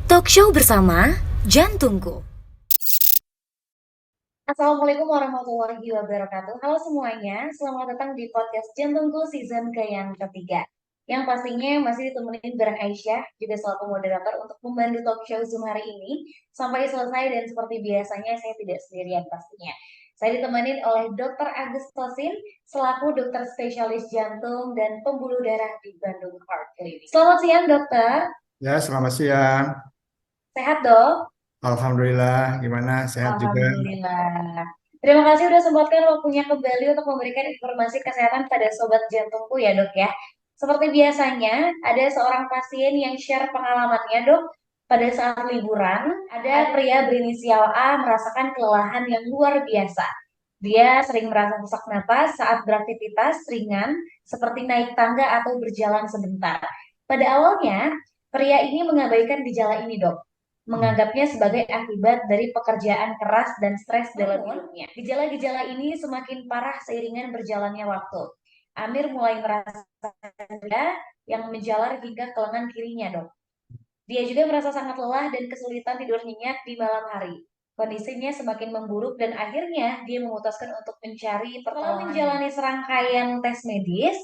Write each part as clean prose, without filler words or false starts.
Talk show bersama Jantungku. Assalamualaikum warahmatullahi wabarakatuh. Halo semuanya, selamat datang di podcast Jantungku season ke yang ketiga. Yang pastinya masih ditemenin bareng Aisyah, juga selaku moderator untuk membantu talk show Zoom hari ini sampai selesai, dan seperti biasanya saya tidak sendirian pastinya. Saya ditemenin oleh Dr. Agus Tosin selaku dokter spesialis jantung dan pembuluh darah di Bandung Heart Clinic. Selamat siang dokter, Ya, selamat siang. sehat dok? Alhamdulillah, gimana? Sehat juga. Alhamdulillah. Terima kasih sudah sempatkan waktunya kembali untuk memberikan informasi kesehatan pada Sobat Jantungku ya dok ya. Seperti biasanya, ada seorang pasien yang share pengalamannya dok. Pada saat liburan, ada pria berinisial A merasakan kelelahan yang luar biasa. Dia sering merasa sesak napas saat beraktivitas ringan seperti naik tangga atau berjalan sebentar. Pada awalnya, pria ini mengabaikan gejala ini dok, menganggapnya sebagai akibat dari pekerjaan keras dan stres dalam hidupnya. Gejala-gejala ini semakin parah seiringan berjalannya waktu. Amir mulai merasa yang menjalar hingga ke lengan kirinya, dok. Dia juga merasa sangat lelah dan kesulitan tidur nyenyak di malam hari. Kondisinya semakin memburuk dan akhirnya dia memutuskan untuk mencari pertolongan. Setelah menjalani serangkaian tes medis,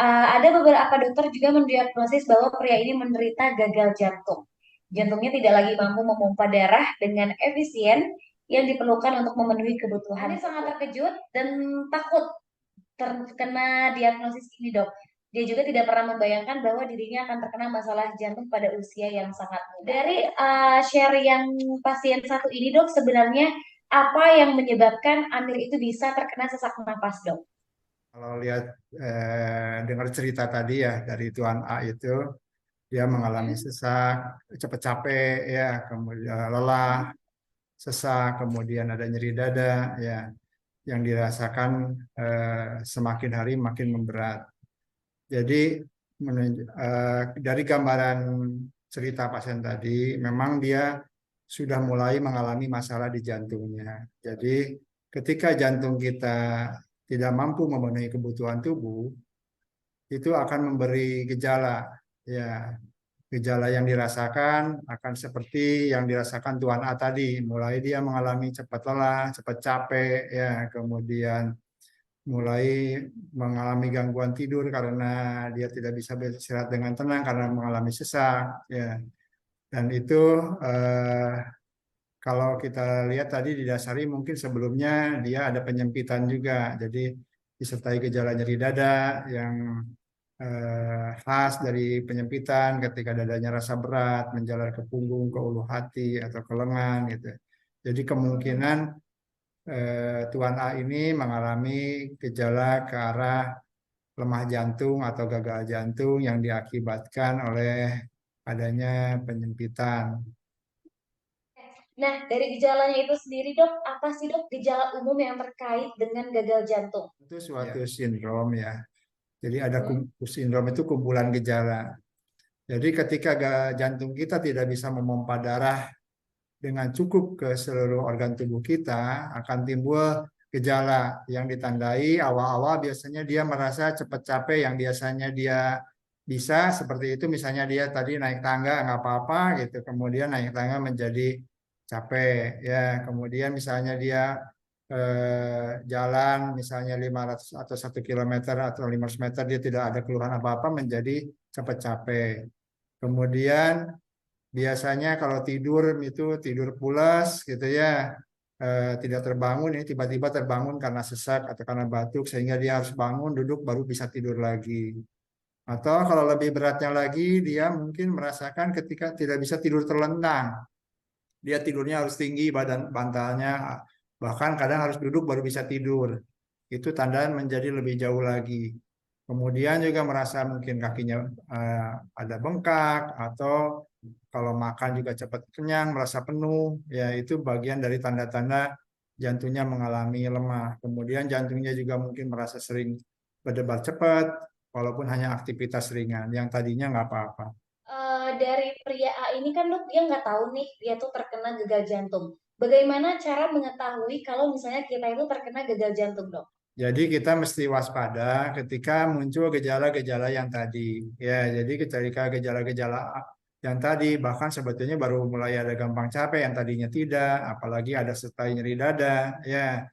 ada beberapa dokter juga mendiagnosis bahwa pria ini menderita gagal jantung. Jantungnya tidak lagi mampu memompa darah dengan efisien yang diperlukan untuk memenuhi kebutuhan. Ini sangat terkejut dan takut terkena diagnosis ini, dok. Dia juga tidak pernah membayangkan bahwa dirinya akan terkena masalah jantung pada usia yang sangat muda. Dari share yang pasien satu ini, dok, sebenarnya apa yang menyebabkan Amir itu bisa terkena sesak napas, dok? Kalau lihat dengar cerita tadi ya dari Tuan A itu, dia mengalami sesak, cepat capek ya, kemudian lelah, sesak, kemudian ada nyeri dada ya, yang dirasakan semakin hari makin memberat. Jadi dari gambaran cerita pasien tadi, memang dia sudah mulai mengalami masalah di jantungnya. Jadi ketika jantung kita tidak mampu memenuhi kebutuhan tubuh, itu akan memberi gejala. Ya, gejala yang dirasakan akan seperti yang dirasakan Tuan A tadi. Mulai dia mengalami cepat lelah, cepat capek, ya, kemudian mulai mengalami gangguan tidur karena dia tidak bisa beristirahat dengan tenang karena mengalami sesak, ya. Dan itu eh, kalau kita lihat tadi didasari mungkin sebelumnya dia ada penyempitan juga, jadi disertai gejala nyeri dada yang khas dari penyempitan ketika dadanya rasa berat, menjalar ke punggung, ke ulu hati atau ke lengan gitu. Jadi kemungkinan Tuan A ini mengalami gejala ke arah lemah jantung atau gagal jantung yang diakibatkan oleh adanya penyempitan. Nah, dari gejalanya itu sendiri, dok, apa sih, dok, gejala umum yang terkait dengan gagal jantung? Itu suatu sindrom ya. Jadi ada Hmm. sindrom itu kumpulan gejala. Jadi ketika jantung kita tidak bisa memompa darah dengan cukup ke seluruh organ tubuh kita, akan timbul gejala yang ditandai awal-awal biasanya dia merasa cepat capek yang biasanya dia bisa seperti itu, misalnya dia tadi naik tangga nggak apa-apa gitu, kemudian naik tangga menjadi capek ya, kemudian misalnya dia jalan misalnya 500 atau 1 kilometer atau 500 meter dia tidak ada keluhan apa-apa menjadi cepat capek. Kemudian biasanya kalau tidur itu tidur pulas gitu ya, tidak terbangun, ini tiba-tiba terbangun karena sesak atau karena batuk sehingga dia harus bangun duduk baru bisa tidur lagi. Atau kalau lebih beratnya lagi dia mungkin merasakan ketika tidak bisa tidur terlentang. Dia tidurnya harus tinggi badan bantalnya, bahkan kadang harus duduk baru bisa tidur. Itu tanda menjadi lebih jauh lagi. Kemudian juga merasa mungkin kakinya ada bengkak atau kalau makan juga cepat kenyang, merasa penuh, ya itu bagian dari tanda-tanda jantungnya mengalami lemah. Kemudian jantungnya juga mungkin merasa sering berdebar cepat, walaupun hanya aktivitas ringan, yang tadinya nggak apa-apa. Dari pria A ini kan, dok, dia nggak tahu nih dia tuh terkena gagal jantung. Bagaimana cara mengetahui kalau misalnya kita itu terkena gagal jantung, dok? Jadi kita mesti waspada ketika muncul gejala-gejala yang tadi. Ya, jadi ketika gejala-gejala yang tadi, bahkan sebetulnya baru mulai ada gampang capek yang tadinya tidak, apalagi ada sertai nyeri dada, ya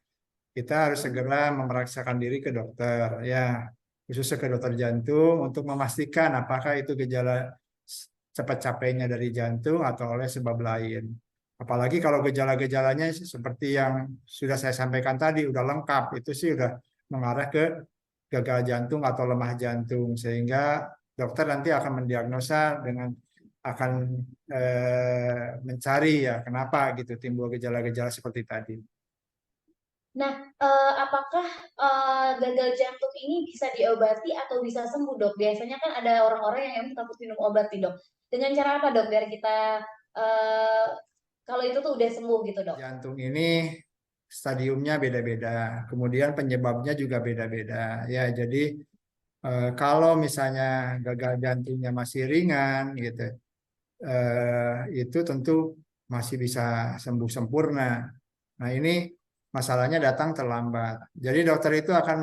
kita harus segera memeriksakan diri ke dokter, ya khususnya ke dokter jantung untuk memastikan apakah itu gejala cepat capeknya dari jantung atau oleh sebab lain. Apalagi kalau gejala-gejalanya seperti yang sudah saya sampaikan tadi, udah lengkap, itu sih udah mengarah ke gagal jantung atau lemah jantung, sehingga dokter nanti akan mendiagnosa dengan akan mencari ya kenapa gitu timbul gejala-gejala seperti tadi. Nah, apakah gagal jantung ini bisa diobati atau bisa sembuh, Dok? Biasanya kan ada orang-orang yang emang takut minum obat nih, Dok. Dengan cara apa, Dok, biar kita eh, kalau itu tuh udah sembuh gitu, Dok? Jantung ini stadiumnya beda-beda, kemudian penyebabnya juga beda-beda. Ya, jadi kalau misalnya gagal jantungnya masih ringan gitu, itu tentu masih bisa sembuh sempurna. Nah, ini masalahnya datang terlambat. Jadi dokter itu akan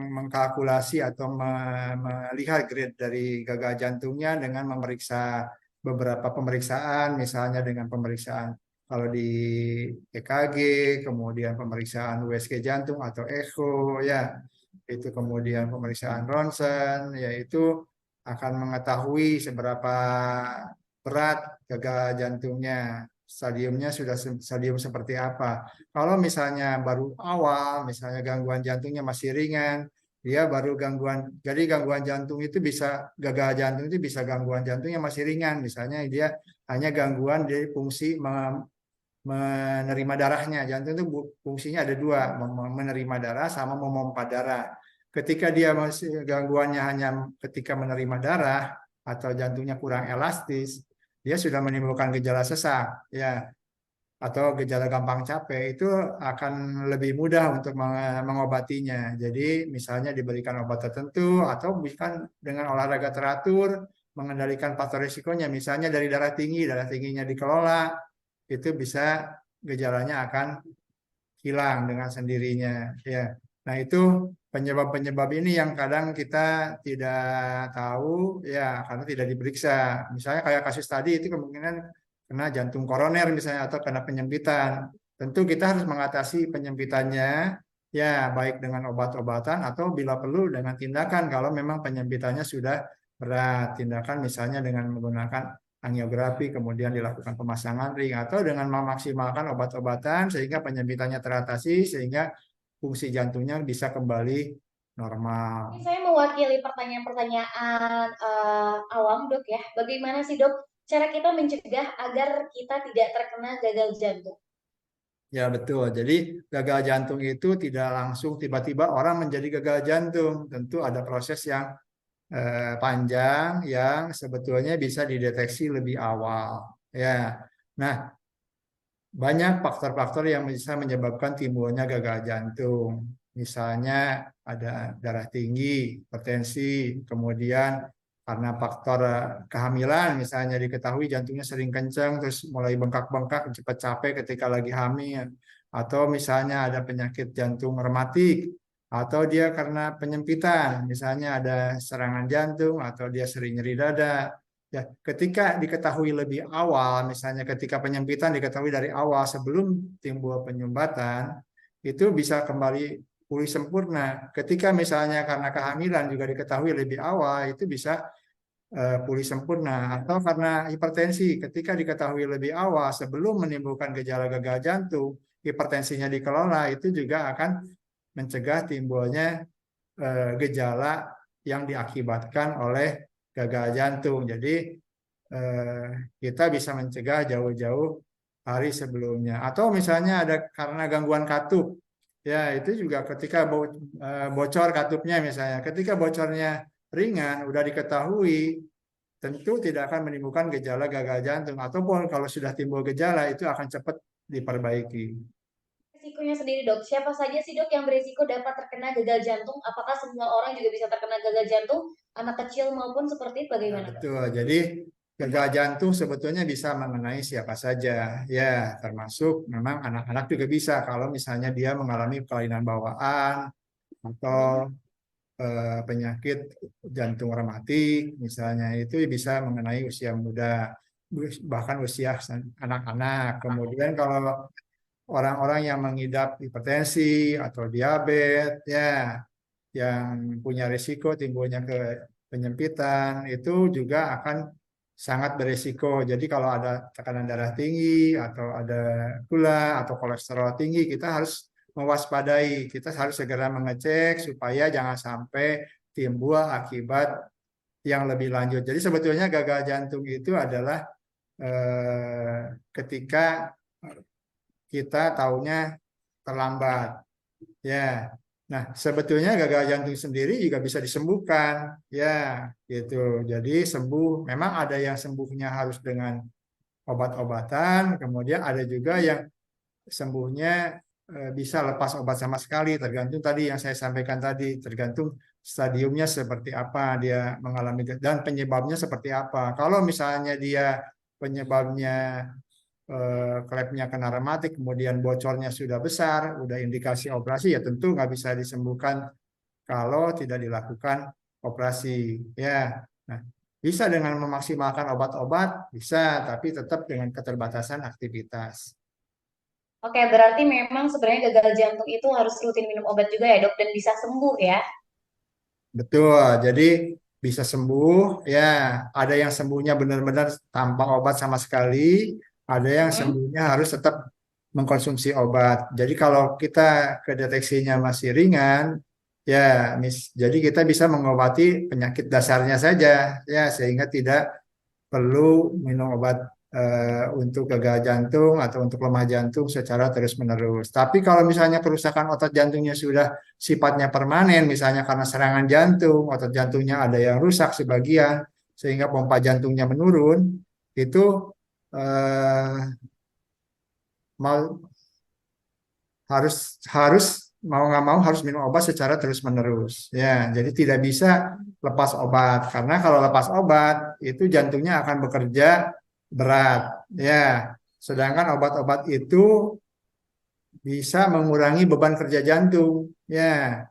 mengkalkulasi atau melihat grade dari gagal jantungnya dengan memeriksa beberapa pemeriksaan, misalnya dengan pemeriksaan kalau di EKG, kemudian pemeriksaan USG jantung atau echo, ya itu kemudian pemeriksaan ronsen, yaitu akan mengetahui seberapa berat gagal jantungnya, stadiumnya sudah stadium seperti apa. Kalau misalnya baru awal, misalnya gangguan jantungnya masih ringan, dia baru gangguan, jadi gangguan jantung itu bisa, gagal jantung itu bisa gangguan jantungnya masih ringan, misalnya dia hanya gangguan dari fungsi menerima darahnya. Jantung itu fungsinya ada dua, menerima darah sama memompa darah. Ketika dia masih gangguannya hanya ketika menerima darah atau jantungnya kurang elastis, dia sudah menimbulkan gejala sesak, ya, atau gejala gampang capek, itu akan lebih mudah untuk mengobatinya. Jadi misalnya diberikan obat tertentu atau bukan dengan olahraga teratur, mengendalikan faktor risikonya, misalnya dari darah tingginya dikelola, itu bisa gejalanya akan hilang dengan sendirinya, ya. Nah, itu penyebab-penyebab ini yang kadang kita tidak tahu, ya, karena tidak diperiksa. Misalnya kayak kasus tadi itu kemungkinan kena jantung koroner misalnya atau kena penyempitan. Tentu kita harus mengatasi penyempitannya, ya, baik dengan obat-obatan atau bila perlu dengan tindakan kalau memang penyempitannya sudah berat. Tindakan misalnya dengan menggunakan angiografi, kemudian dilakukan pemasangan ring atau dengan memaksimalkan obat-obatan sehingga penyempitannya teratasi sehingga fungsi jantungnya bisa kembali normal. Ini saya mewakili pertanyaan-pertanyaan awam, Dok ya. Bagaimana sih, Dok, cara kita mencegah agar kita tidak terkena gagal jantung? Ya betul. Jadi gagal jantung itu tidak langsung tiba-tiba orang menjadi gagal jantung. Tentu ada proses yang panjang yang sebetulnya bisa dideteksi lebih awal. Ya. Nah, banyak faktor-faktor yang bisa menyebabkan timbulnya gagal jantung. Misalnya ada darah tinggi, hipertensi, kemudian karena faktor kehamilan, misalnya diketahui jantungnya sering kencang, terus mulai bengkak-bengkak, cepat capek ketika lagi hamil. Atau misalnya ada penyakit jantung rematik, atau dia karena penyempitan, misalnya ada serangan jantung, atau dia sering nyeri dada. Ya, ketika diketahui lebih awal, misalnya ketika penyempitan diketahui dari awal sebelum timbul penyumbatan, itu bisa kembali pulih sempurna. Ketika misalnya karena kehamilan juga diketahui lebih awal, itu bisa pulih sempurna. Atau karena hipertensi, ketika diketahui lebih awal sebelum menimbulkan gejala gagal jantung, hipertensinya dikelola, itu juga akan mencegah timbulnya gejala yang diakibatkan oleh gagal jantung. Jadi eh, kita bisa mencegah jauh-jauh hari sebelumnya. Atau misalnya ada karena gangguan katup, ya itu juga ketika bocor katupnya misalnya, ketika bocornya ringan, udah diketahui, tentu tidak akan menimbulkan gejala gagal jantung. Ataupun kalau sudah timbul gejala itu akan cepat diperbaiki. Risikonya sendiri, Dok. Siapa saja sih, Dok, yang berisiko dapat terkena gagal jantung? Apakah semua orang juga bisa terkena gagal jantung? Anak kecil maupun seperti itu, Ya, bagaimana, Dok? betul. Jadi gagal jantung sebetulnya bisa mengenai siapa saja. Ya, termasuk memang anak-anak juga bisa kalau misalnya dia mengalami kelainan bawaan atau penyakit jantung rematik misalnya itu bisa mengenai usia muda bahkan usia anak-anak. Kemudian kalau orang-orang yang mengidap hipertensi atau diabetes ya yang punya risiko timbulnya ke penyempitan itu juga akan sangat berisiko. Jadi kalau ada tekanan darah tinggi atau ada gula atau kolesterol tinggi, kita harus mewaspadai. Kita harus segera mengecek supaya jangan sampai timbul akibat yang lebih lanjut. Jadi sebetulnya gagal jantung itu adalah ketika kita taunya terlambat. Ya. Nah, sebetulnya gagal jantung sendiri juga bisa disembuhkan. Ya, gitu. Jadi sembuh, memang ada yang sembuhnya harus dengan obat-obatan, kemudian ada juga yang sembuhnya bisa lepas obat sama sekali, tergantung tadi yang saya sampaikan tadi, tergantung stadiumnya seperti apa dia mengalami dan penyebabnya seperti apa. Kalau misalnya dia penyebabnya klepnya kena rematik, kemudian bocornya sudah besar, udah indikasi operasi, ya tentu nggak bisa disembuhkan kalau tidak dilakukan operasi. Ya, nah, bisa dengan memaksimalkan obat-obat, bisa, tapi tetap dengan keterbatasan aktivitas. Oke, berarti memang sebenarnya gagal jantung itu harus rutin minum obat juga ya, Dok, dan bisa sembuh ya. Betul, jadi bisa sembuh, ya. Ada yang sembuhnya benar-benar tanpa obat sama sekali, ada yang Hmm? sembuhnya harus tetap mengkonsumsi obat. Jadi kalau kita kedeteksinya masih ringan, ya, jadi kita bisa mengobati penyakit dasarnya saja, ya, sehingga tidak perlu minum obat untuk gagal jantung atau untuk lemah jantung secara terus-menerus. Tapi kalau misalnya kerusakan otot jantungnya sudah sifatnya permanen, misalnya karena serangan jantung, otot jantungnya ada yang rusak sebagian, sehingga pompa jantungnya menurun, itu eh, mau harus harus mau nggak mau harus minum obat secara terus-menerus. Ya, jadi tidak bisa lepas obat karena kalau lepas obat itu jantungnya akan bekerja berat. Ya, sedangkan obat-obat itu bisa mengurangi beban kerja jantung. Ya,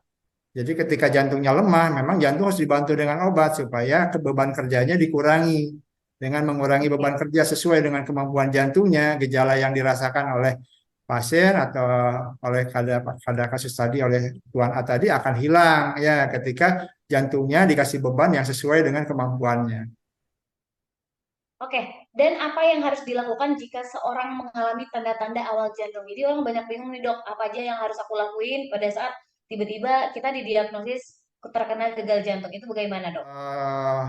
jadi ketika jantungnya lemah, memang jantung harus dibantu dengan obat supaya beban kerjanya dikurangi. Dengan mengurangi beban kerja sesuai dengan kemampuan jantungnya, gejala yang dirasakan oleh pasien atau oleh pada kasus tadi oleh Tuan A tadi akan hilang ya ketika jantungnya dikasih beban yang sesuai dengan kemampuannya. Oke, dan apa yang harus dilakukan jika seorang mengalami tanda-tanda awal jantung? Jadi orang banyak bingung nih, Dok, apa aja yang harus aku lakuin pada saat tiba-tiba kita didiagnosis terkena gagal jantung. Itu bagaimana, Dok? Eh,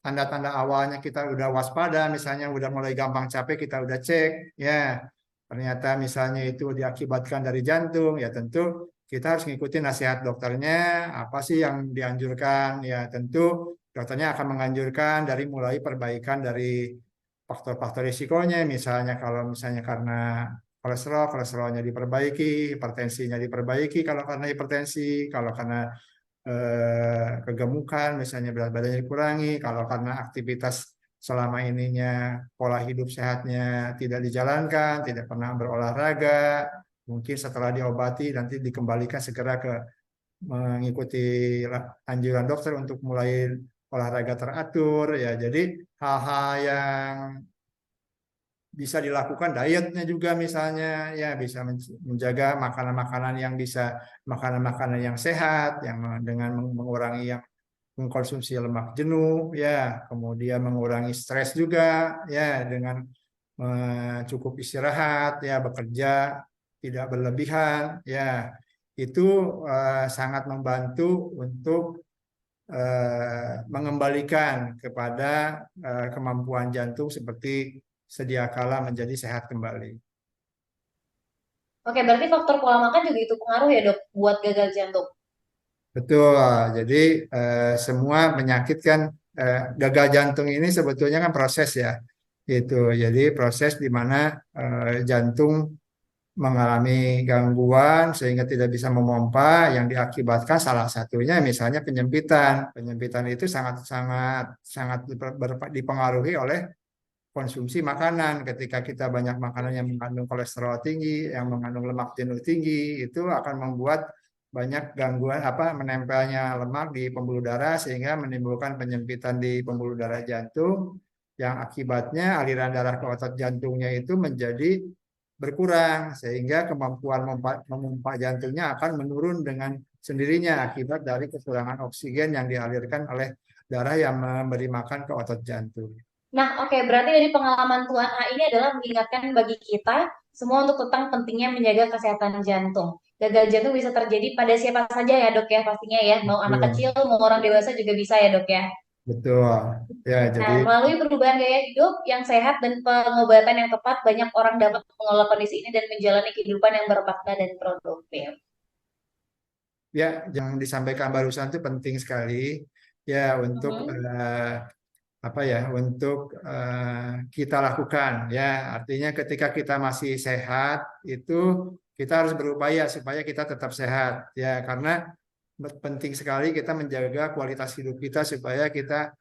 Tanda-tanda awalnya kita udah waspada, misalnya udah mulai gampang capek, kita udah cek, ya ternyata misalnya itu diakibatkan dari jantung, ya tentu kita harus ngikutin nasihat dokternya, apa sih yang dianjurkan, ya tentu dokternya akan menganjurkan dari mulai perbaikan dari faktor-faktor risikonya, misalnya kalau misalnya karena kolesterolnya diperbaiki, hipertensinya diperbaiki kalau karena hipertensi, kalau karena kegemukan, misalnya berat badannya dikurangi, kalau karena aktivitas selama ininya pola hidup sehatnya tidak dijalankan, tidak pernah berolahraga, mungkin setelah diobati nanti dikembalikan segera ke mengikuti anjuran dokter untuk mulai olahraga teratur, ya. Jadi hal-hal yang bisa dilakukan dietnya juga misalnya ya bisa menjaga makanan-makanan yang bisa makanan-makanan yang sehat yang dengan mengurangi yang mengkonsumsi lemak jenuh ya kemudian mengurangi stres juga ya dengan cukup istirahat ya bekerja tidak berlebihan ya itu sangat membantu untuk mengembalikan kepada kemampuan jantung seperti sedia kala menjadi sehat kembali. Oke, berarti faktor pola makan juga itu pengaruh ya, Dok, buat gagal jantung. Betul. Jadi semua penyakit kan gagal jantung ini sebetulnya kan proses ya. Itu. Jadi proses di mana jantung mengalami gangguan sehingga tidak bisa memompa yang diakibatkan salah satunya misalnya penyempitan. Penyempitan itu sangat sangat sangat dipengaruhi oleh konsumsi makanan. Ketika kita banyak makanan yang mengandung kolesterol tinggi, yang mengandung lemak jenuh tinggi, itu akan membuat banyak gangguan menempelnya lemak di pembuluh darah sehingga menimbulkan penyempitan di pembuluh darah jantung yang akibatnya aliran darah ke otot jantungnya itu menjadi berkurang sehingga kemampuan memompa jantungnya akan menurun dengan sendirinya akibat dari kekurangan oksigen yang dialirkan oleh darah yang memberi makan ke otot jantung. Nah, oke, berarti dari pengalaman Tuan A ini adalah mengingatkan bagi kita semua untuk tentang pentingnya menjaga kesehatan jantung. Gagal jantung bisa terjadi pada siapa saja ya dok ya pastinya ya, mau anak kecil, Betul, mau orang dewasa juga bisa ya dok ya. betul. Ya, jadi Nah, melalui perubahan gaya hidup yang sehat dan pengobatan yang tepat, banyak orang dapat mengelola kondisi ini dan menjalani kehidupan yang bermakna dan produktif. ya yang disampaikan barusan itu penting sekali ya untuk Mhm. untuk kita lakukan ya. Artinya ketika kita masih sehat itu kita harus berupaya supaya kita tetap sehat ya, karena penting sekali kita menjaga kualitas hidup kita supaya kita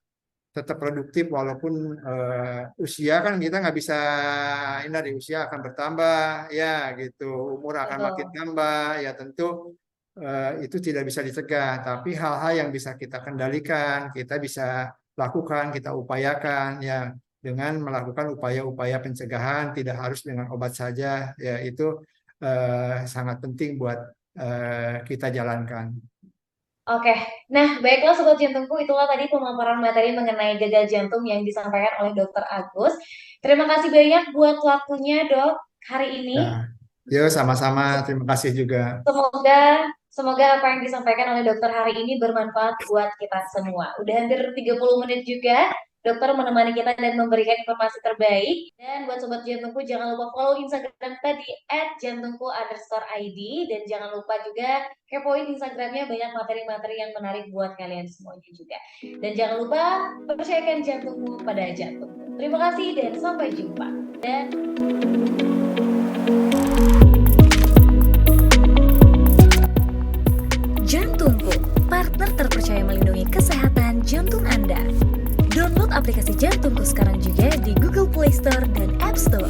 tetap produktif walaupun usia kan kita nggak bisa hindari, usia akan bertambah ya gitu, umur akan makin Betul. tambah ya, tentu itu tidak bisa dicegah, tapi hal-hal yang bisa kita kendalikan kita bisa lakukan, kita upayakan ya, dengan melakukan upaya-upaya pencegahan, tidak harus dengan obat saja ya, itu sangat penting buat kita jalankan. Oke, nah baiklah Sobat Jantungku, itulah tadi pemaparan materi mengenai gagal jantung yang disampaikan oleh Dokter Agus. Terima kasih banyak buat waktunya dok hari ini. Ya, yuk sama-sama, terima kasih juga. Semoga semoga apa yang disampaikan oleh dokter hari ini bermanfaat buat kita semua. Udah hampir 30 menit juga dokter menemani kita dan memberikan informasi terbaik. Dan buat Sobat Jantungku jangan lupa follow Instagram tadi @jantungku_id dan jangan lupa juga kepoin Instagramnya, banyak materi-materi yang menarik buat kalian semuanya juga. Dan jangan lupa percayakan jantungmu pada jantungmu. Terima kasih dan sampai jumpa. Dan Jantungku, partner terpercaya melindungi kesehatan jantung Anda. Download aplikasi Jantungku sekarang juga di Google Play Store dan App Store.